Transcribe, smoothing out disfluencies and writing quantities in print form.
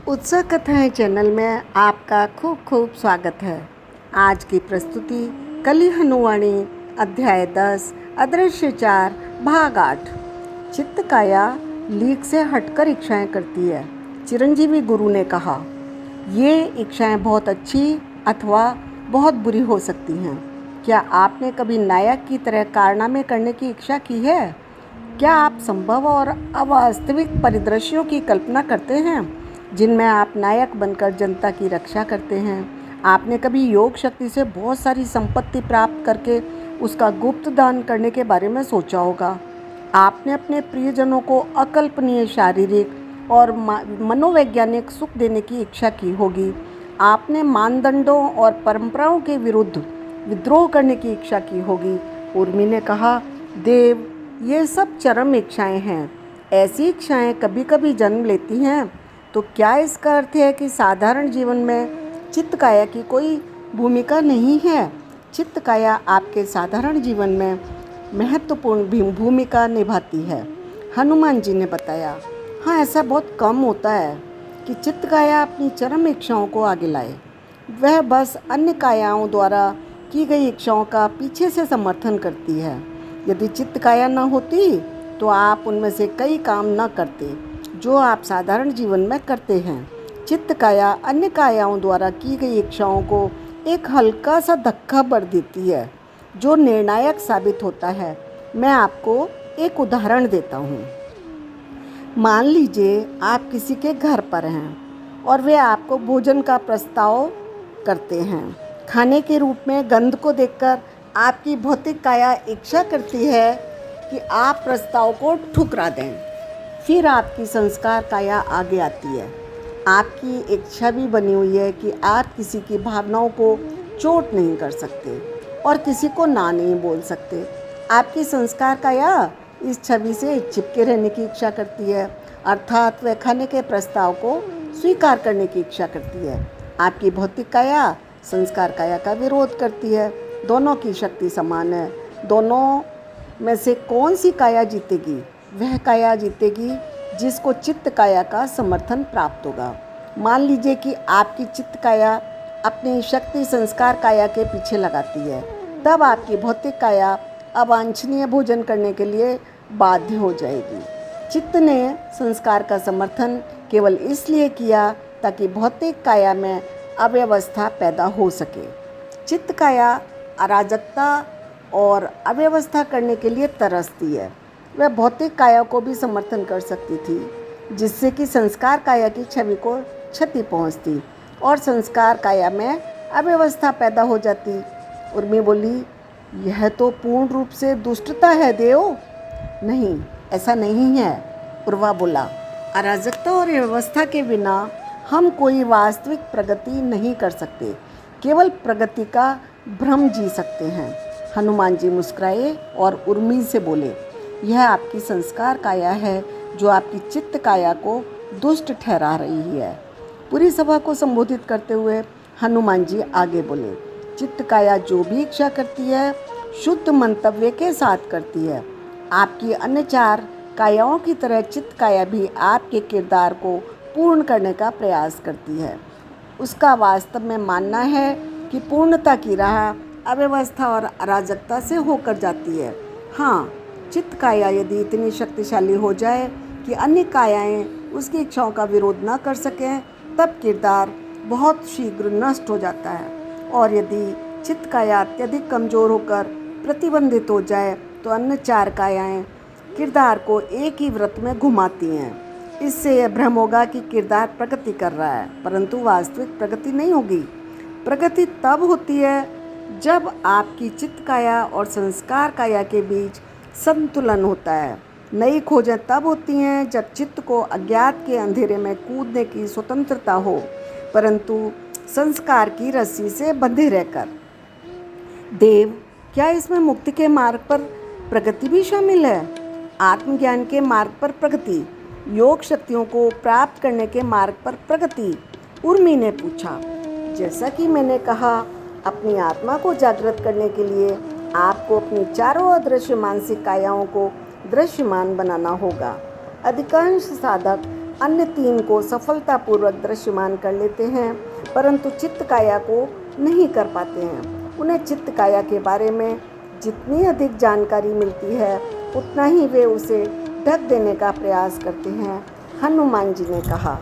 उत्साह कथाएं चैनल में आपका खूब खूब स्वागत है। आज की प्रस्तुति कली हनुवाणी अध्याय 10 अदृश्य 4 भाग 8। चित्त काया लीक से हटकर इच्छाएं करती है। चिरंजीवी गुरु ने कहा, ये इच्छाएं बहुत अच्छी अथवा बहुत बुरी हो सकती हैं। क्या आपने कभी नायक की तरह कारनामे करने की इच्छा की है? क्या आप संभव और अवास्तविक परिदृश्यों की कल्पना करते हैं जिनमें आप नायक बनकर जनता की रक्षा करते हैं? आपने कभी योग शक्ति से बहुत सारी संपत्ति प्राप्त करके उसका गुप्त दान करने के बारे में सोचा होगा। आपने अपने प्रियजनों को अकल्पनीय शारीरिक और मनोवैज्ञानिक सुख देने की इच्छा की होगी। आपने मानदंडों और परंपराओं के विरुद्ध विद्रोह करने की इच्छा की होगी। उर्मी ने कहा, देव, ये सब चरम इच्छाएं हैं। ऐसी इच्छाएं कभी कभी जन्म लेती हैं, तो क्या इसका अर्थ है कि साधारण जीवन में चित्त काया की कोई भूमिका नहीं है? चित्त काया आपके साधारण जीवन में महत्वपूर्ण भूमिका निभाती है, हनुमान जी ने बताया। हाँ, ऐसा बहुत कम होता है कि चित्त काया अपनी चरम इच्छाओं को आगे लाए। वह बस अन्य कायाओं द्वारा की गई इच्छाओं का पीछे से समर्थन करती है। यदि चित्त काया न होती तो आप उनमें से कई काम न करते जो आप साधारण जीवन में करते हैं। चित्त काया अन्य कायाओं द्वारा की गई इच्छाओं को एक हल्का सा धक्का भर देती है जो निर्णायक साबित होता है। मैं आपको एक उदाहरण देता हूँ। मान लीजिए आप किसी के घर पर हैं और वे आपको भोजन का प्रस्ताव करते हैं। खाने के रूप में गंध को देखकर आपकी भौतिक काया इच्छा करती है कि आप प्रस्ताव को ठुकरा दें। फिर आपकी संस्कार काया आगे आती है। आपकी इच्छा भी बनी हुई है कि आप किसी की भावनाओं को चोट नहीं कर सकते और किसी को ना नहीं बोल सकते। आपकी संस्कार काया इस छवि से चिपके रहने की इच्छा करती है, अर्थात वह खाने के प्रस्ताव को स्वीकार करने की इच्छा करती है। आपकी भौतिक काया संस्कार काया का विरोध करती है। दोनों की शक्ति समान है। दोनों में से कौन सी काया जीतेगी? वह काया जीतेगी जिसको चित्त काया का समर्थन प्राप्त होगा। मान लीजिए कि आपकी चित्त काया अपनी शक्ति संस्कार काया के पीछे लगाती है, तब आपकी भौतिक काया अवांछनीय भोजन करने के लिए बाध्य हो जाएगी। चित्त ने संस्कार का समर्थन केवल इसलिए किया ताकि भौतिक काया में अव्यवस्था पैदा हो सके। चित्त काया अराजकता और अव्यवस्था करने के लिए तरसती है। वह भौतिक काया को भी समर्थन कर सकती थी, जिससे कि संस्कार काया की छवि को क्षति पहुंचती और संस्कार काया में अव्यवस्था पैदा हो जाती। उर्मी बोली, यह तो पूर्ण रूप से दुष्टता है देव। नहीं, ऐसा नहीं है, उर्वा बोला। अराजकता और व्यवस्था के बिना हम कोई वास्तविक प्रगति नहीं कर सकते, केवल प्रगति का भ्रम जी सकते हैं। हनुमान जी मुस्कुराए और उर्मी से बोले, यह आपकी संस्कार काया है जो आपकी चित्त काया को दुष्ट ठहरा रही है। पूरी सभा को संबोधित करते हुए हनुमान जी आगे बोले, चित्त काया जो भी इच्छा करती है शुद्ध मंतव्य के साथ करती है। आपकी अन्य 4 कायाओं की तरह चित्त काया भी आपके किरदार को पूर्ण करने का प्रयास करती है। उसका वास्तव में मानना है कि पूर्णता की राह अव्यवस्था और अराजकता से होकर जाती है। हाँ, चित्त काया यदि इतनी शक्तिशाली हो जाए कि अन्य कायाएं उसकी इच्छाओं का विरोध न कर सकें, तब किरदार बहुत शीघ्र नष्ट हो जाता है। और यदि चित्त काया अत्यधिक कमज़ोर होकर प्रतिबंधित हो जाए तो अन्य 4 कायाएं किरदार को एक ही वृत्त में घुमाती हैं। इससे यह भ्रम होगा कि किरदार प्रगति कर रहा है, परंतु वास्तविक प्रगति नहीं होगी। प्रगति तब होती है जब आपकी चित्त काया और संस्कार काया के बीच संतुलन होता है। नई खोजें तब होती हैं जब चित्त को अज्ञात के अंधेरे में कूदने की स्वतंत्रता हो, परंतु संस्कार की रस्सी से बंधे रहकर। देव, क्या इसमें मुक्ति के मार्ग पर प्रगति भी शामिल है? आत्मज्ञान के मार्ग पर प्रगति, योग शक्तियों को प्राप्त करने के मार्ग पर प्रगति? उर्मी ने पूछा। जैसा कि मैंने कहा, अपनी आत्मा को जागृत करने के लिए आपको अपनी 4 अदृश्य मानसिक कायाओं को दृश्यमान बनाना होगा। अधिकांश साधक अन्य 3 को सफलतापूर्वक दृश्यमान कर लेते हैं, परंतु चित्त काया को नहीं कर पाते हैं। उन्हें चित्त काया के बारे में जितनी अधिक जानकारी मिलती है, उतना ही वे उसे ढक देने का प्रयास करते हैं। हनुमान जी ने कहा।